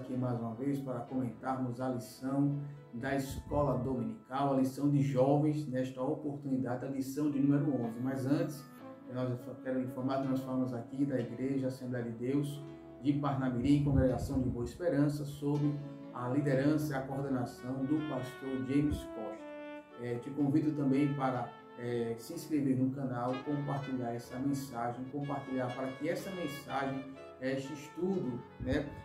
aqui mais uma vez para comentarmos a lição da escola dominical, a lição de jovens, nesta oportunidade, a lição de número 11. Mas antes, eu quero informar que nós falamos aqui da Igreja Assembleia de Deus de Parnamirim, Congregação de Boa Esperança, sob a liderança e a coordenação do pastor James Costa. Te convido também para se inscrever no canal, compartilhar essa mensagem, compartilhar para que essa mensagem, este estudo,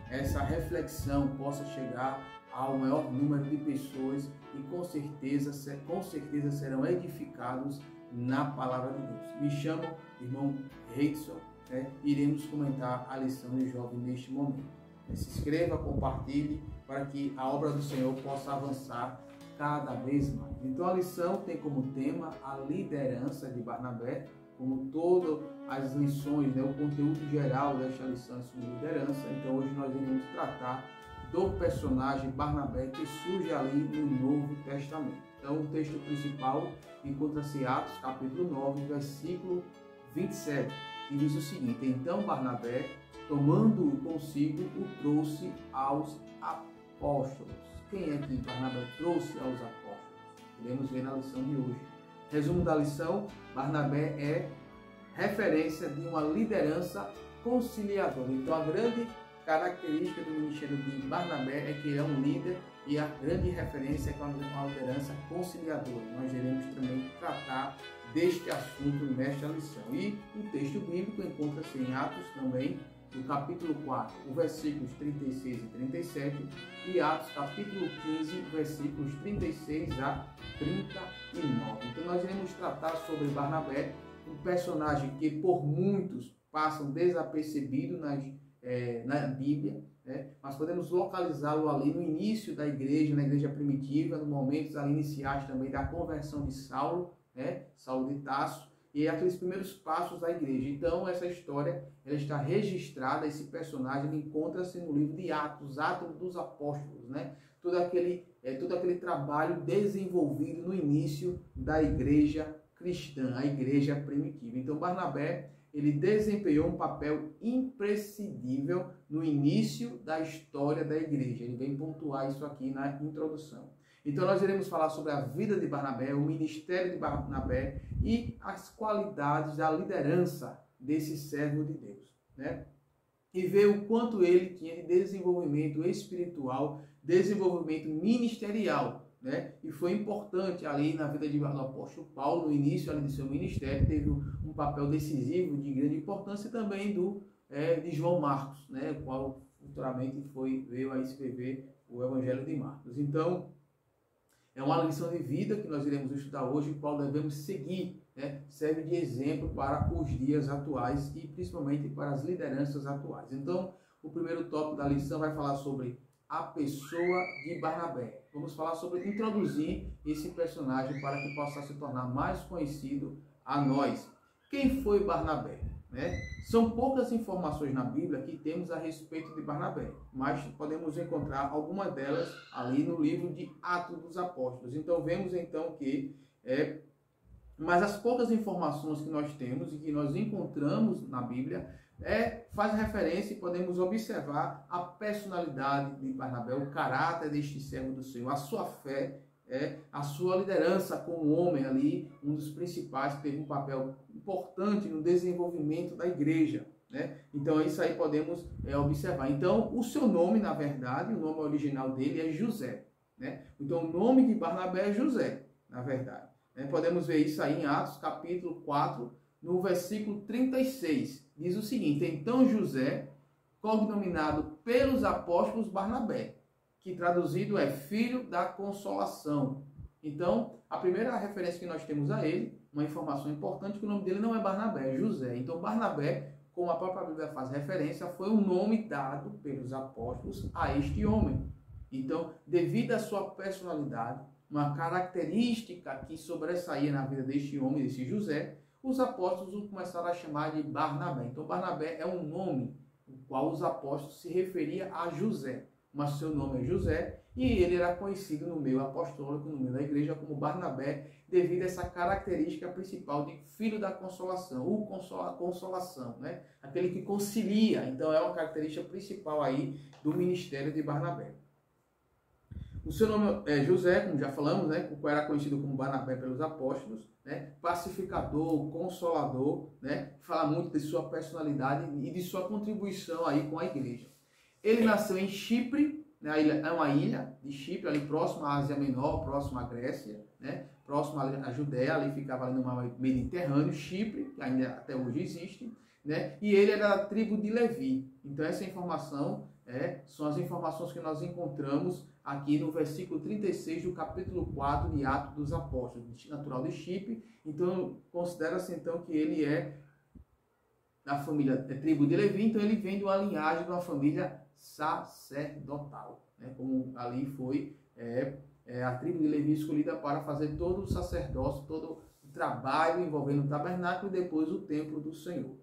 essa reflexão possa chegar ao maior número de pessoas e com certeza serão edificados na palavra de Deus. Me chamo irmão Reidson, iremos comentar a lição de jovem neste momento. Se inscreva, compartilhe para que a obra do Senhor possa avançar cada vez mais. Então a lição tem como tema a liderança de Barnabé, como todas as lições, o conteúdo geral desta lição é sobre liderança. Então hoje nós iremos tratar do personagem Barnabé que surge ali no Novo Testamento. Então o texto principal encontra-se em Atos capítulo 9, versículo 27, que diz o seguinte: então Barnabé, tomando-o consigo, o trouxe aos apóstolos. Quem é que Barnabé trouxe aos apóstolos? Podemos ver na lição de hoje. Resumo da lição: Barnabé é referência de uma liderança conciliadora. Então a grande característica do ministério de Barnabé é que ele é um líder e a grande referência é uma liderança conciliadora. Nós iremos também tratar deste assunto nesta lição. E o texto bíblico encontra-se em Atos também, no capítulo 4, os versículos 36 e 37, e Atos capítulo 15, versículos 36 a 39. Então nós iremos tratar sobre Barnabé, um personagem que por muitos passam desapercebido na Bíblia, mas podemos localizá-lo ali no início da igreja, na igreja primitiva, nos momentos ali iniciais também da conversão de Saulo, Saulo de Tarso, e aqueles primeiros passos da igreja. Então essa história ela está registrada, esse personagem encontra-se no livro de Atos, Atos dos Apóstolos, todo aquele trabalho desenvolvido no início da igreja cristã, a igreja primitiva. Então Barnabé, ele desempenhou um papel imprescindível no início da história da igreja. Ele vem pontuar isso aqui na introdução. Então nós iremos falar sobre a vida de Barnabé, o ministério de Barnabé e as qualidades da liderança desse servo de Deus, E ver o quanto ele tinha de desenvolvimento espiritual, desenvolvimento ministerial, E foi importante ali na vida do apóstolo Paulo, no início ali de seu ministério, teve um papel decisivo de grande importância, e também de João Marcos, o qual futuramente veio a escrever o Evangelho de Marcos. Então, é uma lição de vida que nós iremos estudar hoje, o qual devemos seguir, serve de exemplo para os dias atuais e principalmente para as lideranças atuais. Então, o primeiro tópico da lição vai falar sobre a pessoa de Barnabé. Vamos falar sobre introduzir esse personagem para que possa se tornar mais conhecido a nós. Quem foi Barnabé? São poucas informações na Bíblia que temos a respeito de Barnabé, mas podemos encontrar algumas delas ali no livro de Atos dos Apóstolos. Então vemos então que mas as poucas informações que nós temos e que nós encontramos na Bíblia faz referência e podemos observar a personalidade de Barnabé, o caráter deste servo do Senhor, a sua fé, a sua liderança como homem ali, um dos principais, que teve um papel importante no desenvolvimento da igreja. Então isso aí podemos observar. Então o seu nome, na verdade, o nome original dele é José. Então o nome de Barnabé é José, na verdade. Podemos ver isso aí em Atos capítulo 4, no versículo 36. Diz o seguinte: então José, cognominado pelos apóstolos Barnabé, que traduzido é filho da consolação. Então, a primeira referência que nós temos a ele, uma informação importante, que o nome dele não é Barnabé, é José. Então, Barnabé, como a própria Bíblia faz referência, foi um nome dado pelos apóstolos a este homem. Então, devido à sua personalidade, uma característica que sobressaía na vida deste homem, desse José, os apóstolos o começaram a chamar de Barnabé. Então, Barnabé é um nome o qual os apóstolos se referiam a José. Mas seu nome é José, E ele era conhecido no meio apostólico, no meio da igreja, como Barnabé, devido a essa característica principal de filho da consolação, a consolação, né? Aquele que concilia. Então é uma característica principal aí do ministério de Barnabé. O seu nome é José, como já falamos, né? O qual era conhecido como Barnabé pelos apóstolos, né? Pacificador, consolador, né? Fala muito de sua personalidade e de sua contribuição aí com a igreja. Ele nasceu em Chipre, né? É uma ilha de Chipre, ali próximo à Ásia Menor, próximo à Grécia, né? Próximo à Judéia, ali ficava ali no mar Mediterrâneo, Chipre, que ainda até hoje existe, né? E ele era da tribo de Levi. Então essa informação são as informações que nós encontramos aqui no versículo 36 do capítulo 4 de Atos dos Apóstolos, natural de Chipre. Então considera-se então que ele é da família tribo de Levi, então ele vem de uma linhagem de uma família sacerdotal, né? Como ali foi a tribo de Levi escolhida para fazer todo o sacerdócio, todo o trabalho envolvendo o tabernáculo e depois o templo do Senhor.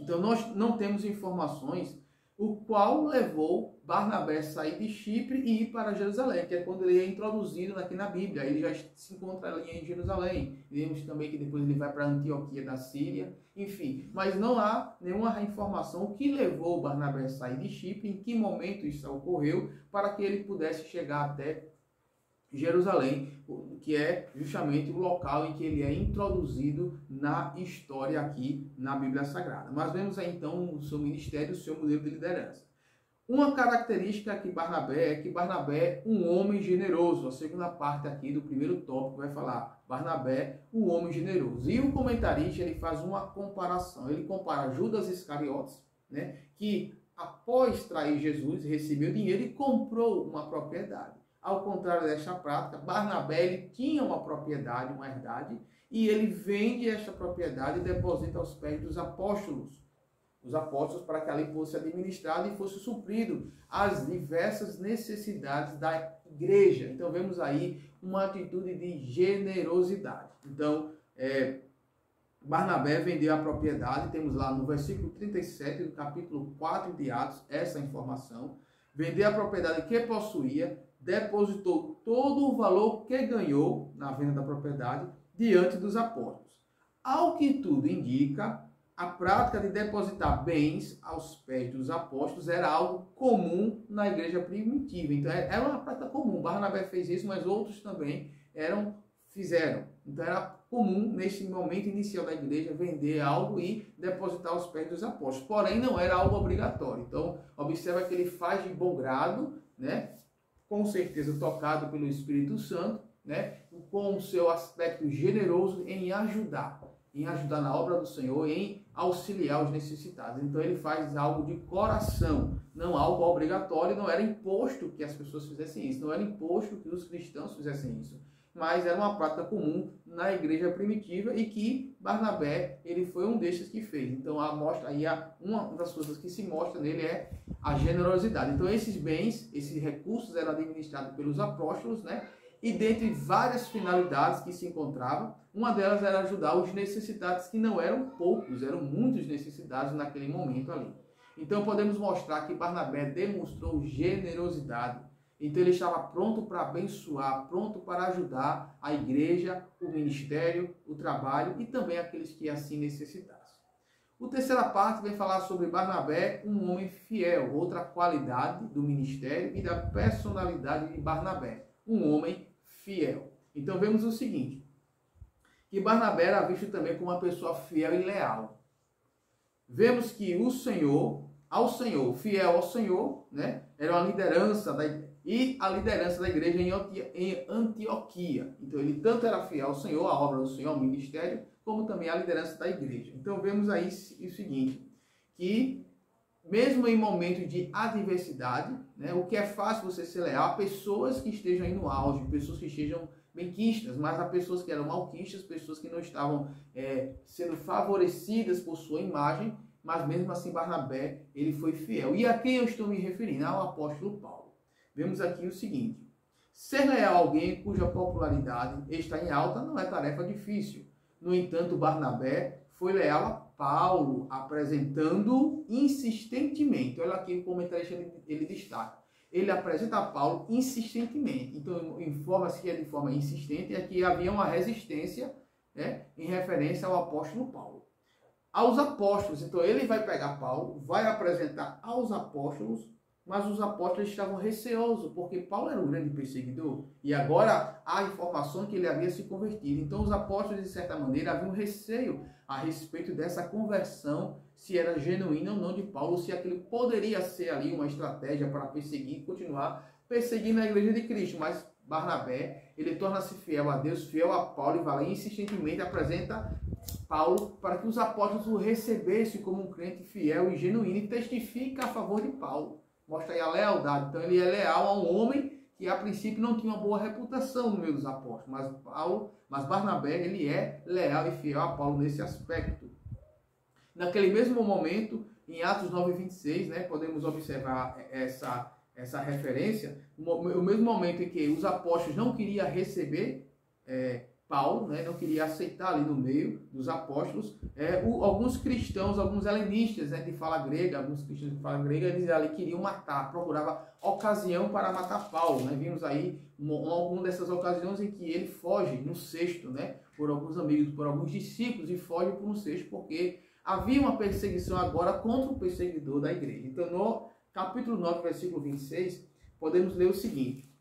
Então nós não temos informações o qual levou Barnabé a sair de Chipre e ir para Jerusalém, que é quando ele é introduzido aqui na Bíblia. Ele já se encontra ali em Jerusalém. Vemos também que depois ele vai para Antioquia da Síria, enfim. Mas não há nenhuma informação o que levou Barnabé a sair de Chipre, em que momento isso ocorreu, para que ele pudesse chegar até Jerusalém, que é justamente o local em que ele é introduzido na história aqui na Bíblia Sagrada. Mas vemos aí então o seu ministério, o seu modelo de liderança. Uma característica que Barnabé é um homem generoso. A segunda parte aqui do primeiro tópico vai falar Barnabé, um homem generoso. E o comentarista ele faz uma comparação. Ele compara Judas Iscariotes, né, que após trair Jesus, recebeu dinheiro e comprou uma propriedade. Ao contrário desta prática, Barnabé ele tinha uma propriedade, uma herdade, e ele vende esta propriedade e deposita aos pés dos apóstolos. Os apóstolos, para que ali fosse administrado e fosse suprido as diversas necessidades da igreja. Então vemos aí uma atitude de generosidade. Então, Barnabé vendeu a propriedade, temos lá no versículo 37 do capítulo 4 de Atos, essa informação. Vendeu a propriedade que possuía, depositou todo o valor que ganhou na venda da propriedade diante dos apóstolos. Ao que tudo indica, a prática de depositar bens aos pés dos apóstolos era algo comum na igreja primitiva. Então era uma prática comum. Barnabé fez isso, mas outros também fizeram. Então era comum nesse momento inicial da igreja vender algo e depositar aos pés dos apóstolos. Porém não era algo obrigatório. Então observa que ele faz de bom grado, né? Com certeza tocado pelo Espírito Santo, né? Com o seu aspecto generoso em ajudar na obra do Senhor, em auxiliar os necessitados. Então ele faz algo de coração, não algo obrigatório. Não era imposto que as pessoas fizessem isso, não era imposto que os cristãos fizessem isso, mas era uma prática comum na igreja primitiva e que Barnabé ele foi um destes que fez. Então uma das coisas que se mostra nele é a generosidade. Então esses bens, esses recursos eram administrados pelos apóstolos, né? E dentre várias finalidades que se encontravam, uma delas era ajudar os necessitados, que não eram poucos, eram muitos necessitados naquele momento ali. Então podemos mostrar que Barnabé demonstrou generosidade. Então ele estava pronto para abençoar, pronto para ajudar a igreja, o ministério, o trabalho e também aqueles que assim necessitassem. A terceira parte vem falar sobre Barnabé, um homem fiel, outra qualidade do ministério e da personalidade de Barnabé, um homem fiel. Então vemos o seguinte, que Barnabé era visto também como uma pessoa fiel e leal. Vemos que fiel ao Senhor, né, era uma liderança a liderança da igreja em Antioquia. Então ele tanto era fiel ao Senhor, à obra do Senhor, ao ministério, como também à liderança da igreja. Então vemos aí o seguinte, que mesmo em momentos de adversidade, né, o que é fácil você ser leal a pessoas que estejam aí no auge, pessoas que estejam benquistas, mas há pessoas que eram malquistas, pessoas que não estavam sendo favorecidas por sua imagem, mas mesmo assim Barnabé, ele foi fiel. E a quem eu estou me referindo? Ao apóstolo Paulo. Vemos aqui o seguinte, ser leal a alguém cuja popularidade está em alta não é tarefa difícil. No entanto, Barnabé foi leal a Paulo, apresentando insistentemente. Olha aqui o comentarista, ele destaca. ele apresenta a Paulo insistentemente. Então, informa-se que é de forma insistente, é que havia uma resistência, né, em referência ao apóstolo Paulo. Aos apóstolos, então ele vai pegar Paulo, vai apresentar aos apóstolos, mas os apóstolos estavam receosos, porque Paulo era um grande perseguidor, e agora há informação que ele havia se convertido. Então os apóstolos, de certa maneira, haviam receio a respeito dessa conversão, se era genuína ou não de Paulo, se aquilo poderia ser ali uma estratégia para perseguir e continuar perseguindo a igreja de Cristo. Mas Barnabé, ele torna-se fiel a Deus, fiel a Paulo, e vai lá e insistentemente apresenta Paulo para que os apóstolos o recebessem como um crente fiel e genuíno, e testifica a favor de Paulo. Mostra aí a lealdade. Então ele é leal a um homem que a princípio não tinha uma boa reputação no meio dos apóstolos, mas Barnabé, ele é leal e fiel a Paulo nesse aspecto. Naquele mesmo momento, em Atos 9:26, né, podemos observar essa referência, o mesmo momento em que os apóstolos não queriam receber Paulo, né, não queria aceitar ali no meio dos apóstolos, alguns cristãos, alguns helenistas, né, de fala grega, alguns cristãos de fala grega, eles ali queriam matar, procuravam ocasião para matar Paulo, né? Vimos aí alguma dessas ocasiões em que ele foge no cesto, né, por alguns amigos, por alguns discípulos, e foge por um cesto, porque havia uma perseguição agora contra o perseguidor da igreja. Então, no capítulo 9, versículo 26, podemos ler o seguinte: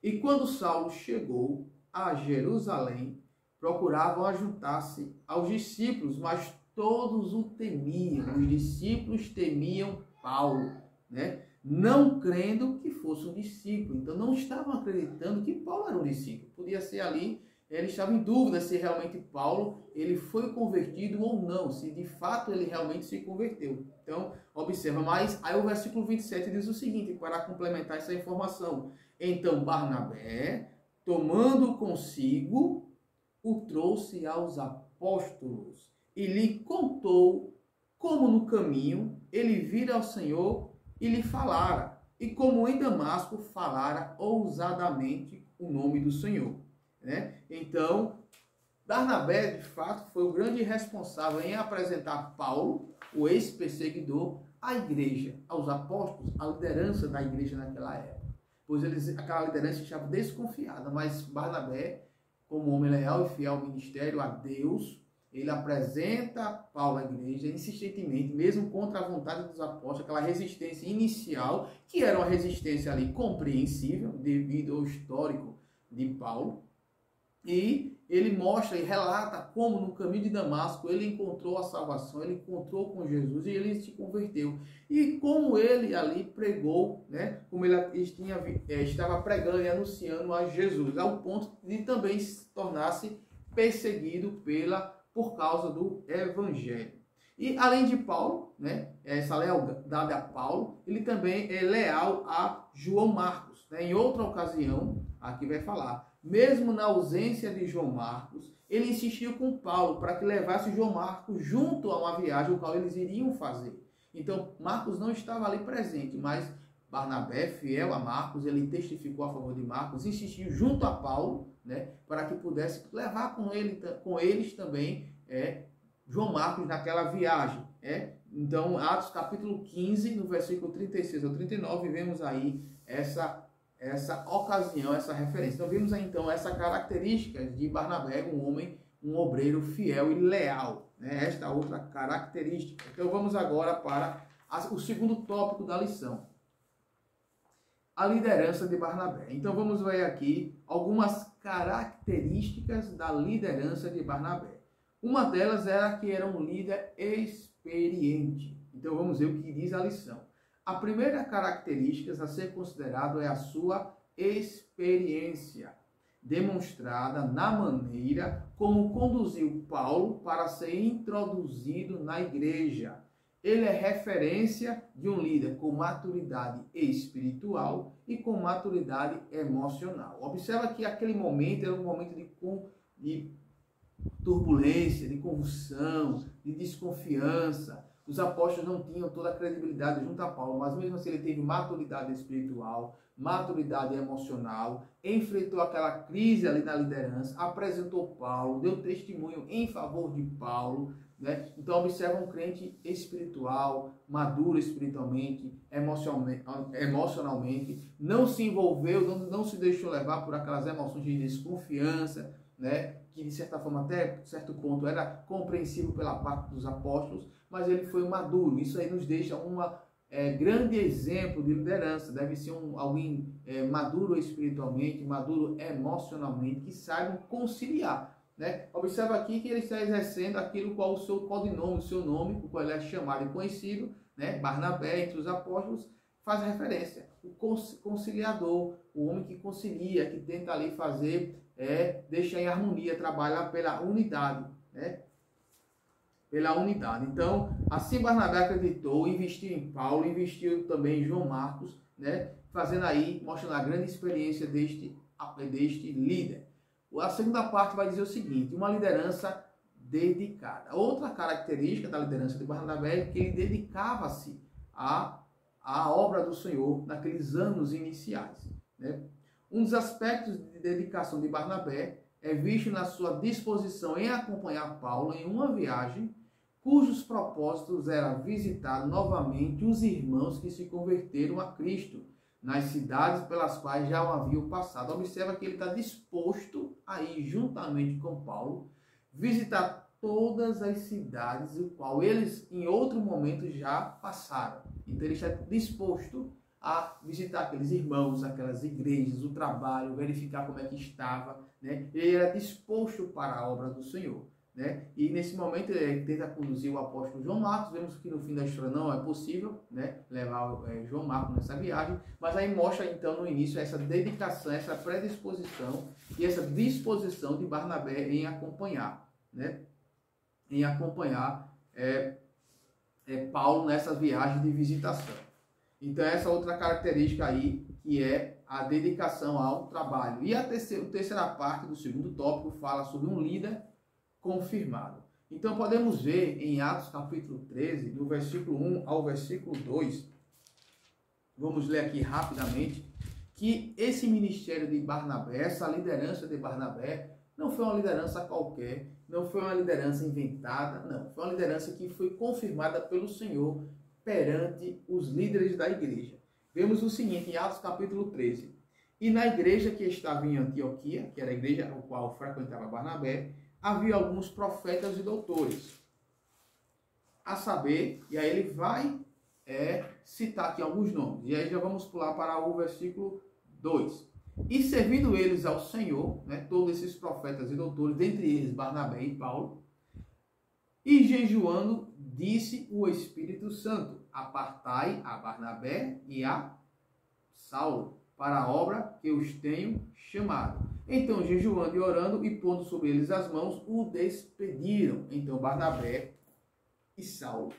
E quando Saulo chegou a Jerusalém, procuravam ajuntar-se aos discípulos, mas todos o temiam. Os discípulos temiam Paulo, né? Não crendo que fosse um discípulo. Então não estavam acreditando que Paulo era um discípulo. Podia ser ali, ele estava em dúvida se realmente Paulo ele foi convertido ou não, se de fato ele realmente se converteu. Então, observa, mas aí o versículo 27 diz o seguinte, para complementar essa informação: Então Barnabé, tomando consigo, o trouxe aos apóstolos e lhe contou como no caminho ele vira ao Senhor e lhe falara, e como em Damasco falara ousadamente o nome do Senhor. Né? Então, Barnabé, de fato, foi o grande responsável em apresentar Paulo, o ex-perseguidor, à igreja, aos apóstolos, à liderança da igreja naquela época. Pois aquela liderança estava desconfiada, mas Barnabé, como homem leal e fiel ao ministério, a Deus, ele apresenta Paulo à igreja insistentemente, mesmo contra a vontade dos apóstolos, aquela resistência inicial, que era uma resistência ali compreensível, devido ao histórico de Paulo, e ele mostra e relata como no caminho de Damasco ele encontrou a salvação, ele encontrou com Jesus e ele se converteu. E como ele ali pregou, né, como ele estava pregando e anunciando a Jesus, ao ponto de também se tornar-se perseguido por causa do Evangelho. E além de Paulo, né, essa lealdade a Paulo, ele também é leal a João Marcos. Né? Em outra ocasião, aqui vai falar, mesmo na ausência de João Marcos, ele insistiu com Paulo para que levasse João Marcos junto a uma viagem o qual eles iriam fazer. Então, Marcos não estava ali presente, mas Barnabé, fiel a Marcos, ele testificou a favor de Marcos, insistiu junto a Paulo, né, para que pudesse levar com eles também João Marcos naquela viagem. Então, Atos capítulo 15, no versículo 36 ao 39, vemos aí essa ocasião, essa referência. Então, vimos aí, então, essa característica de Barnabé, um obreiro fiel e leal. Né? Esta outra característica. Então, vamos agora para o segundo tópico da lição. A liderança de Barnabé. Então, vamos ver aqui algumas características da liderança de Barnabé. Uma delas era que era um líder experiente. Então, vamos ver o que diz a lição. A primeira característica a ser considerado é a sua experiência, demonstrada na maneira como conduziu Paulo para ser introduzido na igreja. Ele é referência de um líder com maturidade espiritual e com maturidade emocional. Observa que aquele momento era um momento de turbulência, de convulsão, de desconfiança. Os apóstolos não tinham toda a credibilidade junto a Paulo, mas mesmo assim ele teve maturidade espiritual, maturidade emocional, enfrentou aquela crise ali na liderança, apresentou Paulo, deu testemunho em favor de Paulo, né? Então observa um crente espiritual, maduro espiritualmente, emocionalmente, não se envolveu, não se deixou levar por aquelas emoções de desconfiança, né? Que de certa forma até certo ponto era compreensível pela parte dos apóstolos, mas ele foi maduro. Isso aí nos deixa grande exemplo de liderança. Deve ser alguém maduro espiritualmente, maduro emocionalmente, que saiba conciliar, né? Observa aqui que ele está exercendo aquilo qual o seu codinome, o seu nome, com o qual ele é chamado e conhecido, né? Barnabé, entre os apóstolos, faz referência. O conciliador, o homem que concilia, que tenta ali fazer, deixa em harmonia, trabalha pela unidade, né? Pela unidade. Então, assim Barnabé acreditou, investiu em Paulo, investiu também em João Marcos, né? Fazendo aí, mostrando a grande experiência deste líder. A segunda parte vai dizer o seguinte: uma liderança dedicada. Outra característica da liderança de Barnabé é que ele dedicava-se à obra do Senhor naqueles anos iniciais, né? Um dos aspectos de dedicação de Barnabé é visto na sua disposição em acompanhar Paulo em uma viagem cujos propósitos era visitar novamente os irmãos que se converteram a Cristo nas cidades pelas quais já o haviam passado. Observa que ele está disposto a ir juntamente com Paulo visitar todas as cidades o qual eles em outro momento já passaram. Então ele está disposto a visitar aqueles irmãos, aquelas igrejas, o trabalho, verificar como é que estava, né? Ele era disposto para a obra do Senhor, né? E nesse momento ele tenta conduzir o apóstolo João Marcos. Vemos que no fim da história não é possível, né, levar João Marcos nessa viagem, mas aí mostra então no início essa dedicação, essa predisposição e essa disposição de Barnabé em acompanhar, né, em acompanhar Paulo nessa viagem de visitação. Então essa outra característica aí, que é a dedicação ao trabalho. E a terceira parte do segundo tópico fala sobre um líder confirmado. Então podemos ver em Atos capítulo 13, do versículo 1 ao versículo 2, vamos ler aqui rapidamente, que esse ministério de Barnabé, essa liderança de Barnabé, não foi uma liderança qualquer, não foi uma liderança inventada, não, foi uma liderança que foi confirmada pelo Senhor perante os líderes da igreja. Vemos o seguinte, em Atos capítulo 13, e na igreja que estava em Antioquia, que era a igreja a qual frequentava Barnabé, havia alguns profetas e doutores, a saber, e aí ele vai citar aqui alguns nomes, e aí já vamos pular para o versículo 2. E servindo eles ao Senhor, né, todos esses profetas e doutores, dentre eles Barnabé e Paulo, e jejuando, disse o Espírito Santo: apartai a Barnabé e a Saulo para a obra que os tenho chamado. Então, jejuando e orando e pondo sobre eles as mãos, o despediram. Então, Barnabé e Saulo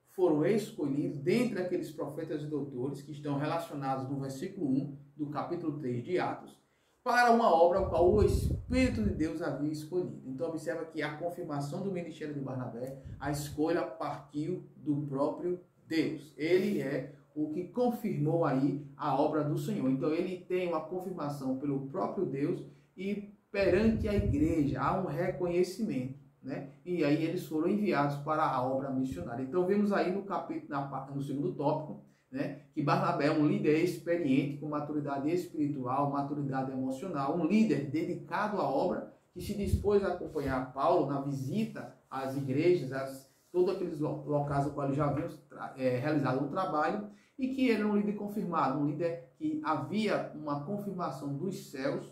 foram escolhidos dentre aqueles profetas e doutores que estão relacionados no versículo 1 do capítulo 3 de Atos, para uma obra a qual o Espírito de Deus havia escolhido. Então, observa que a confirmação do ministério de Barnabé, a escolha partiu do próprio Deus. Ele é o que confirmou aí a obra do Senhor. Então ele tem uma confirmação pelo próprio Deus e perante a igreja há um reconhecimento, né? E aí eles foram enviados para a obra missionária. Então vemos aí no capítulo, no segundo tópico, né, que Barnabé é um líder experiente, com maturidade espiritual, maturidade emocional, um líder dedicado à obra, que se dispôs a acompanhar Paulo na visita às igrejas, todos aqueles locais no qual eles já haviam realizado um trabalho, e que era um líder confirmado, um líder que havia uma confirmação dos céus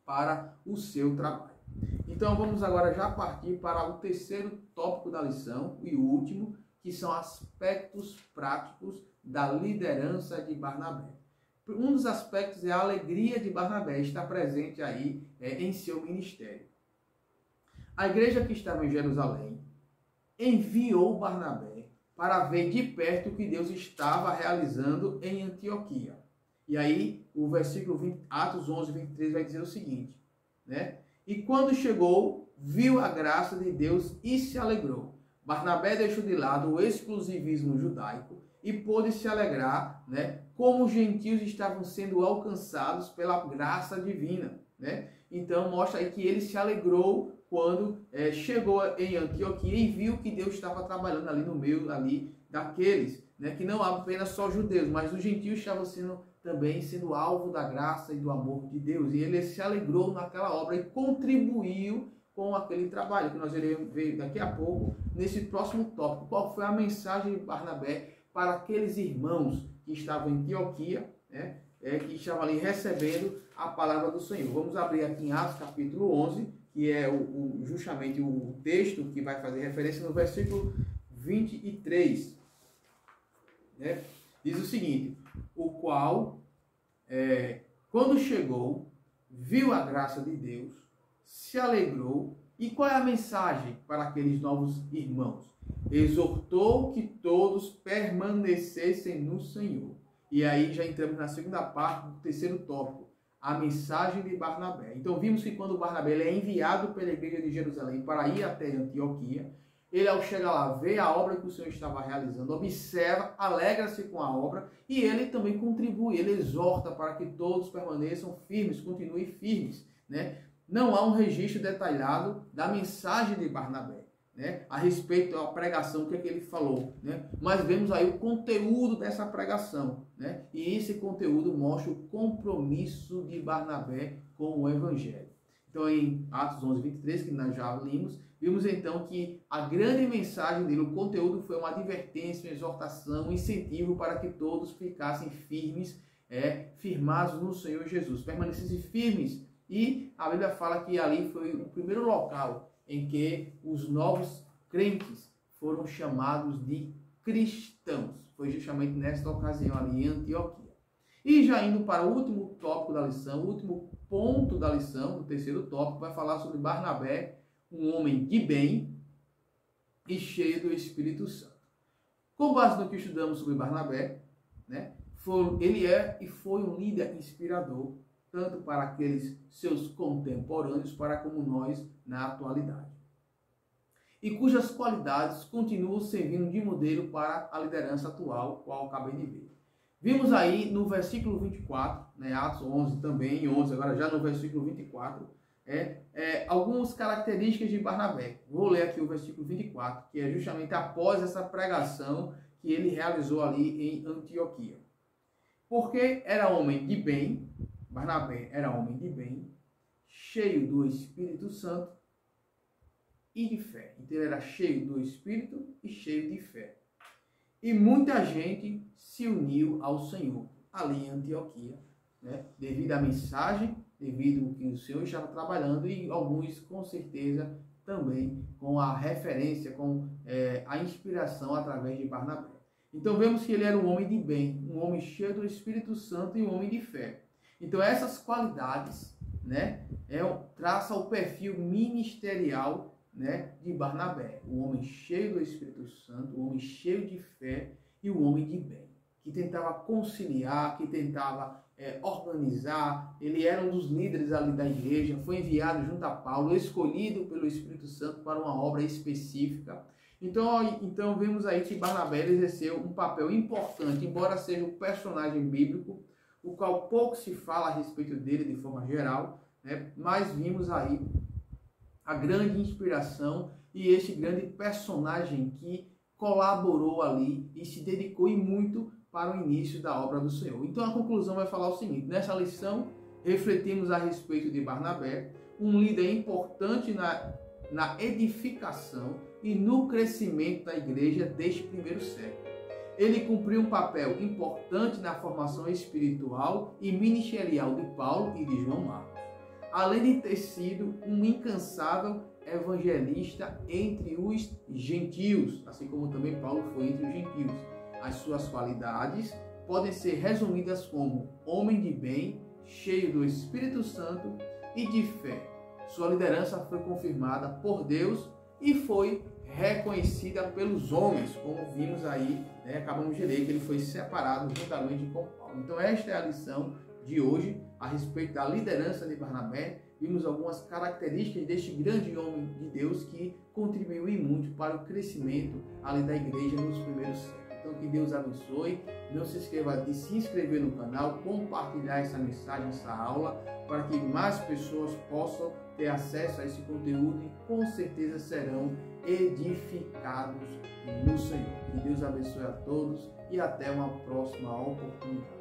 para o seu trabalho. Então vamos agora já partir para o terceiro tópico da lição e o último, que são aspectos práticos da liderança de Barnabé. Um dos aspectos é a alegria de Barnabé estar presente aí em seu ministério. A igreja que estava em Jerusalém enviou Barnabé para ver de perto o que Deus estava realizando em Antioquia. E aí, o versículo 20, Atos 11, 23 vai dizer o seguinte, né? E quando chegou, viu a graça de Deus e se alegrou. Barnabé deixou de lado o exclusivismo judaico e pôde se alegrar, né, como os gentios estavam sendo alcançados pela graça divina, né? Então mostra aí que ele se alegrou quando chegou em Antioquia e viu que Deus estava trabalhando ali no meio ali daqueles, né, que não apenas só judeus, mas os gentios estavam também sendo alvo da graça e do amor de Deus. E ele se alegrou naquela obra e contribuiu com aquele trabalho, que nós iremos ver daqui a pouco, nesse próximo tópico. Qual foi a mensagem de Barnabé para aqueles irmãos que estavam em Antioquia, né, que estavam ali recebendo a palavra do Senhor. Vamos abrir aqui em Atos capítulo 11, que é justamente o texto que vai fazer referência no versículo 23. Né? Diz o seguinte: o qual, quando chegou, viu a graça de Deus, se alegrou. E qual é a mensagem para aqueles novos irmãos? Exortou que todos permanecessem no Senhor. E aí já entramos na segunda parte do terceiro tópico, a mensagem de Barnabé. Então vimos que quando Barnabé ele é enviado pela igreja de Jerusalém para ir até Antioquia, ele ao chegar lá vê a obra que o Senhor estava realizando, observa, alegra-se com a obra e ele também contribui, ele exorta para que todos permaneçam firmes, continuem firmes, né? Não há um registro detalhado da mensagem de Barnabé, né, a respeito da pregação, o que é que ele falou, né? Mas vemos aí o conteúdo dessa pregação, né? E esse conteúdo mostra o compromisso de Barnabé com o Evangelho. Então, em Atos 11, 23, que nós já limos, vimos então que a grande mensagem dele, o conteúdo foi uma advertência, uma exortação, um incentivo para que todos ficassem firmes, firmados no Senhor Jesus, permanecessem firmes. E a Bíblia fala que ali foi o primeiro local em que os novos crentes foram chamados de cristãos. Foi justamente nesta ocasião ali em Antioquia. E já indo para o último tópico da lição, o último ponto da lição, o terceiro tópico, vai falar sobre Barnabé, um homem de bem e cheio do Espírito Santo. Com base no que estudamos sobre Barnabé, né, ele e foi um líder inspirador, tanto para aqueles seus contemporâneos, para como nós na atualidade. E cujas qualidades continuam servindo de modelo para a liderança atual, qual acabei de ver. Vimos aí no versículo 24, né, Atos 11 também, 11, agora já no versículo 24, algumas características de Barnabé. Vou ler aqui o versículo 24, que é justamente após essa pregação que ele realizou ali em Antioquia. Porque era homem de bem, Barnabé era homem de bem, cheio do Espírito Santo e de fé. Então ele era cheio do Espírito e cheio de fé. E muita gente se uniu ao Senhor ali em Antioquia, né? Devido à mensagem, devido ao que o Senhor estava trabalhando, e alguns com certeza também com a referência, com a inspiração através de Barnabé. Então vemos que ele era um homem de bem, um homem cheio do Espírito Santo e um homem de fé. Então essas qualidades, né, traça o perfil ministerial, né, de Barnabé, um homem cheio do Espírito Santo, um homem cheio de fé e um homem de bem, que tentava conciliar, que tentava organizar. Ele era um dos líderes ali da igreja, foi enviado junto a Paulo, escolhido pelo Espírito Santo para uma obra específica. Então vemos aí que Barnabé exerceu um papel importante, embora seja um personagem bíblico, o qual pouco se fala a respeito dele de forma geral, né? Mas vimos aí a grande inspiração e este grande personagem que colaborou ali e se dedicou e muito para o início da obra do Senhor. Então a conclusão vai falar o seguinte: nessa lição refletimos a respeito de Barnabé, um líder importante na edificação e no crescimento da igreja deste primeiro século. Ele cumpriu um papel importante na formação espiritual e ministerial de Paulo e de João Marcos, além de ter sido um incansável evangelista entre os gentios, assim como também Paulo foi entre os gentios. As suas qualidades podem ser resumidas como homem de bem, cheio do Espírito Santo e de fé. Sua liderança foi confirmada por Deus e foi reconhecida pelos homens, como vimos aí, né, acabamos de ler que ele foi separado juntamente com Paulo. Então esta é a lição de hoje a respeito da liderança de Barnabé. Vimos algumas características deste grande homem de Deus que contribuiu muito para o crescimento ali da igreja nos primeiros séculos. Então que Deus abençoe. Não se esqueça de se inscrever no canal, compartilhar essa mensagem, essa aula, para que mais pessoas possam ter acesso a esse conteúdo e com certeza serão edificados no Senhor. Que Deus abençoe a todos e até uma próxima oportunidade.